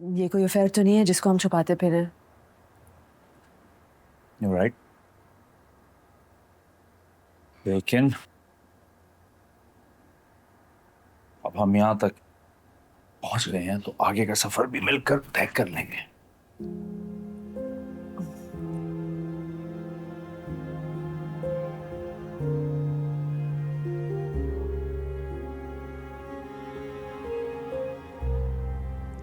ये कोई अफेयर तो नहीं है जिसको हम छुपाते फिरें। You're right. लेकिन अब हम यहाँ तक पहुंच गए हैं तो आगे का सफर भी मिलकर तय कर लेंगे।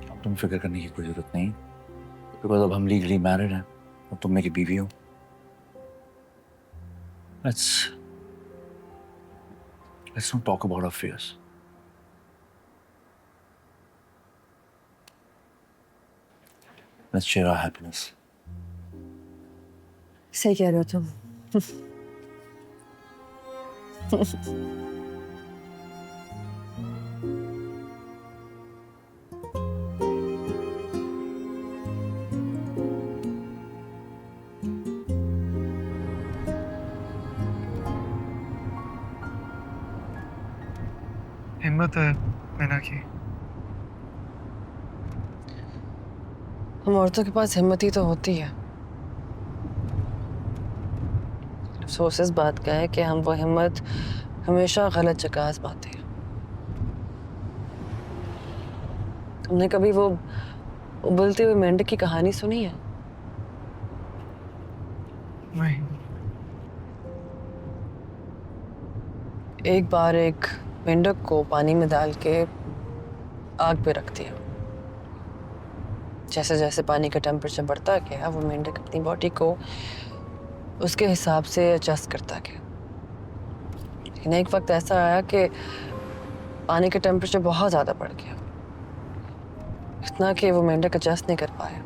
अब तुम फिक्र करने की कोई जरूरत नहीं, बिकॉज अब हम लीगली मैरिड हैं और तुम मेरी बीवी हो। Let's not talk about our fears. Let's share our happiness. सही कह रहे हो तुम। हिम्मत है मैना की। हम औरतों के पास हिम्मत ही तो होती है। अफसोस इस बात का है कि हम वो हिम्मत हमेशा गलत जगह आजमाते हैं। तुमने कभी वो उबलते हुए मेंढक की कहानी सुनी है? नहीं। एक बार एक मेंढक को पानी में डाल के आग पे रख दिया। जैसे जैसे पानी का टेम्परेचर बढ़ता गया, वो मेंढक अपनी बॉडी को उसके हिसाब से एडजस्ट करता गया। लेकिन एक वक्त ऐसा आया कि पानी का टेम्परेचर बहुत ज़्यादा बढ़ गया, इतना कि वो मेंढक एडजस्ट नहीं कर पाया।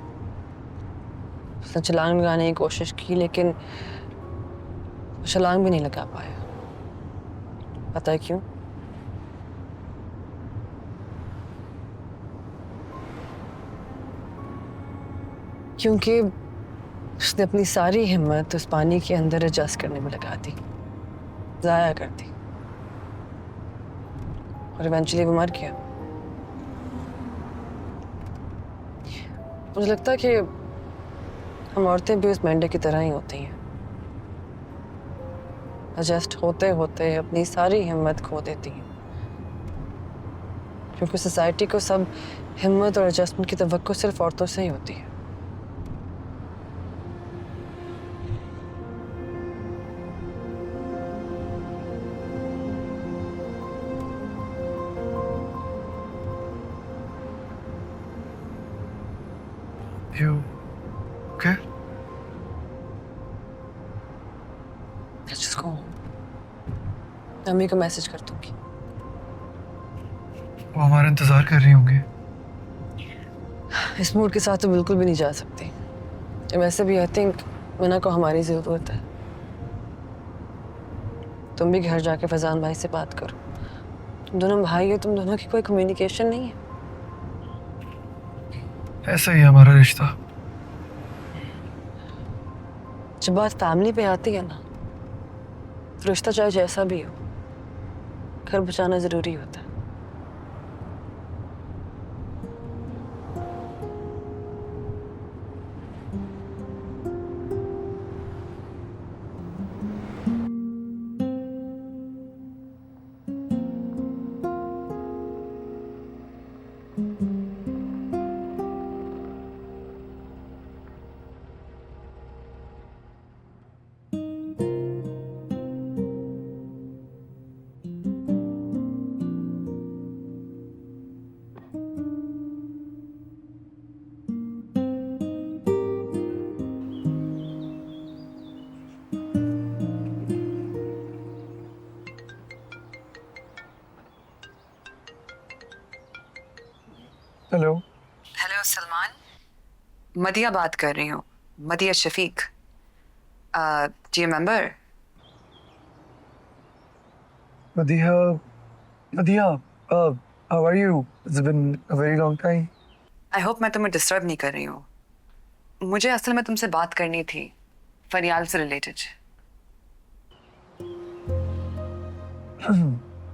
उसने छलांग लगाने की कोशिश की, लेकिन छलांग भी नहीं लगा पाया। पता है क्यों? क्योंकि उसने अपनी सारी हिम्मत उस पानी के अंदर एडजस्ट करने में लगा दी, ज़ाया कर दी, और इवेंचुअली वो मर गया। मुझे लगता है कि हम औरतें भी उस मेंढक की तरह ही होती हैं। एडजस्ट होते होते अपनी सारी हिम्मत खो देती हैं, क्योंकि सोसाइटी को सब हिम्मत और एडजस्टमेंट की तवक्को सिर्फ औरतों से ही होती है। You okay? Let's just go home. Mummy को मैसेज कर दूंगी। वो हमारा इंतजार कर रही होंगी। इस मूड के साथ तो बिल्कुल भी नहीं जा सकती। वैसे भी आई थिंक मना को हमारी ज़रूरत है। तुम भी घर जाके फैजान भाई से बात करो। तुम दोनों भाई हो, तुम दोनों की कोई कम्युनिकेशन नहीं है। ऐसा ही है हमारा रिश्ता। जब बात फैमिली पे आती है ना, तो रिश्ता चाहे जैसा भी हो, घर बचाना ज़रूरी होता है। हेलो। हेलो सलमान, मदिया बात कर रही हूँ। Madiya Shafiq. Do you remember? Madiya, Madiya, how are you? It's been a very long time. I hope मैं तुम्हें डिस्टर्ब नहीं कर रही हूँ। मुझे असल में तुमसे बात करनी थी, फरियाल से रिलेटेड।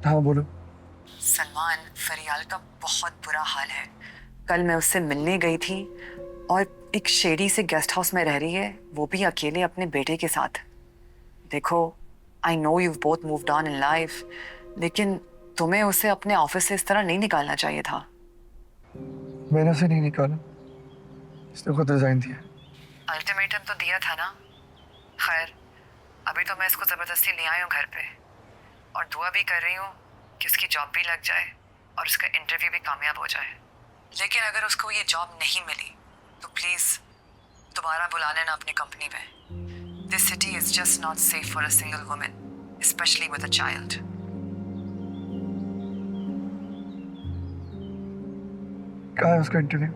हाँ बोलो। सलमान, फरियाल का बहुत बुरा हाल है। कल मैं उससे मिलने गई थी और एक शेडी से गेस्ट हाउस में रह रही है, वो भी अकेले अपने बेटे के साथ। देखो, I know you both moved on in life, लेकिन तुम्हें उसे अपने ऑफिस से इस तरह नहीं निकालना चाहिए था। मैंने उसे नहीं निकाला, इसने खुद रिजाइन दिया। अल्टीमेटम तो दिया था ना। खैर, अभी तो मैं इसको जबरदस्ती ले आई हूँ घर पे, और दुआ भी कर रही हूँ कि उसकी जॉब भी लग जाए और उसका इंटरव्यू भी कामयाब हो जाए। लेकिन अगर उसको ये जॉब नहीं मिली तो प्लीज दोबारा बुला लेना अपनी कंपनी में। This city is just not safe for a single woman, specially with a child. कहाँ है उसका इंटरव्यू?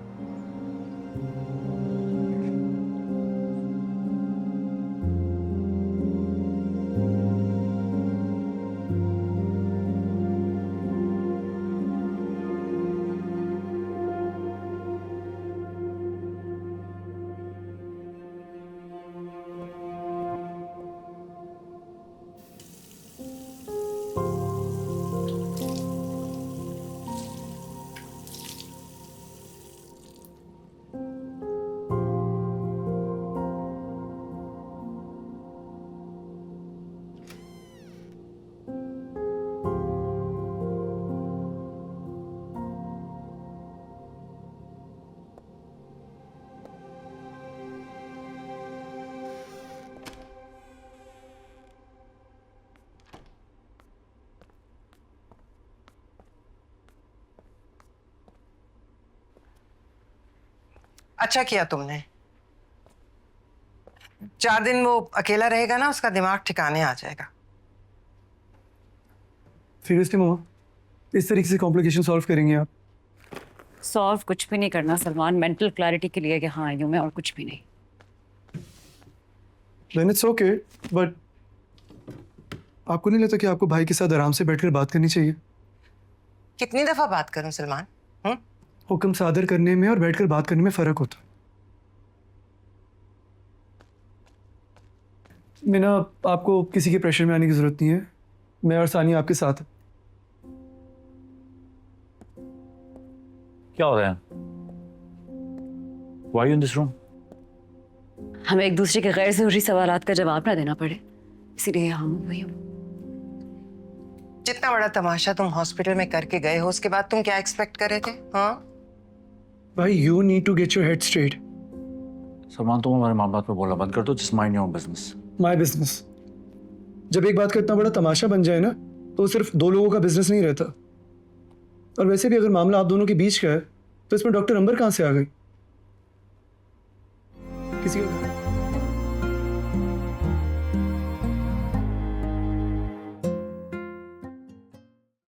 अच्छा किया तुमने। 4 दिन वो अकेला रहेगा ना, उसका दिमाग ठिकाने आ जाएगा। सीरियसली मम्मा, इस तरीके से कॉम्प्लिकेशन सॉल्व करेंगे आप? सॉल्व कुछ भी नहीं करना सलमान, मेंटल क्लैरिटी के लिए यहाँ आई हूँ मैं, और कुछ भी नहीं। Then it's okay, but आपको नहीं लगता कि आपको भाई के साथ आराम से बैठकर बात करनी चाहिए? कितनी दफा बात करूं सलमान? हुक्म सादर करने में और बैठकर बात करने में फर्क होता है। मीना, आपको किसी के प्रेशर में आने की जरूरत नहीं है। मैं और सानिया आपके साथ हैं। क्या हो रहा है? Why are you in this room? हमें एक दूसरे के गैर जरूरी सवालात का जवाब ना देना पड़े, इसीलिए यहाँ हुई हूँ। जितना बड़ा तमाशा तुम हॉस्पिटल में करके गए हो, उसके बाद तुम क्या एक्सपेक्ट कर रहे थे? हाँ, भाई, you need to get your head straight. Salman, तुम हमारे माँ बाप पे बोलना बंद कर दो। Just mind your business. My business? जब एक बात का इतना बड़ा तमाशा बन जाए ना, तो वो सिर्फ 2 लोगों का बिजनेस नहीं रहता। और वैसे भी अगर मामला आप दोनों के बीच का है, तो इसमें डॉक्टर अंबर कहाँ से आ गई? किसी का